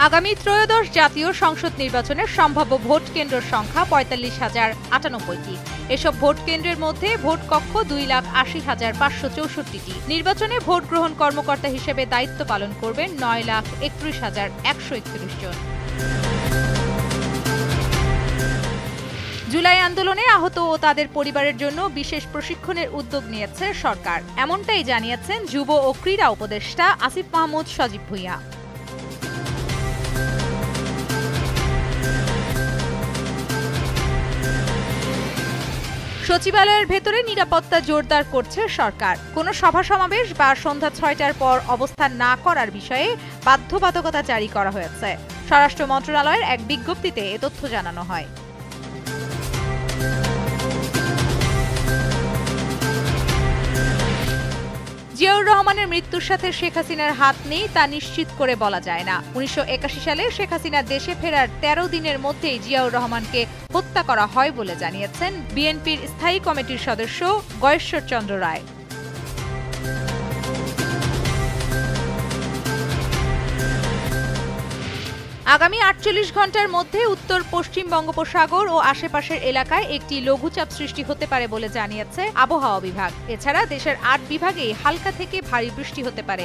আগামী ত্রয়োদশ জাতীয় সংসদ নির্বাচনের সম্ভাব্য ভোট কেন্দ্র সংখ্যা ৪৫,০৯৮টি। এসব ভোট কেন্দ্রের মধ্যে ভোট কক্ষ ২,৮০,৫৬৪টি। নির্বাচনে ভোট গ্রহণ কর্মকর্তা হিসেবে দায়িত্ব পালন করবেন ৯,৩১,১৩১ জন। জুলাই আন্দোলনে আহত ও তাদের পরিবারের জন্য বিশেষ প্রশিক্ষণের উদ্যোগ নিয়েছে সরকার, এমনটাই জানিয়েছেন যুব ও ক্রীড়া উপদেষ্টা আসিফ মাহমুদ সজীব ভুঁইয়া। সচিবালয়ের ভেতরে নিরাপত্তা জোরদার করছে সরকার। কোনো সভা সমাবেশ বা সন্ধ্যা ৬টার পর অবস্থান না করার বিষয়ে বাধ্যবাধকতা জারি করা হয়েছে। স্বরাষ্ট্র মন্ত্রণালয়ের এক বিজ্ঞপ্তিতে এ তথ্য জানানো হয়। জিয়াউর রহমানের মৃত্যুর সাথে শেখ হাসিনার হাত নেই তা নিশ্চিত করে বলা যায় না। ১৯৮১ সালে শেখ হাসিনা দেশে ফেরার ১৩ দিনের মধ্যেই জিয়াউর রহমানকে হত্যা করা হয় বলে জানিয়েছেন বিএনপির স্থায়ী কমিটির সদস্য গয়েশ্বর চন্দ্র রায়। আগামী ৪৮ ঘণ্টার মধ্যে উত্তর পশ্চিম বঙ্গোপসাগর ও আশেপাশের এলাকায় একটি লঘুচাপ সৃষ্টি হতে পারে বলে জানিয়েছে আবহাওয়া বিভাগ। এছাড়া দেশের ৮ বিভাগেই হালকা থেকে ভারী বৃষ্টি হতে পারে।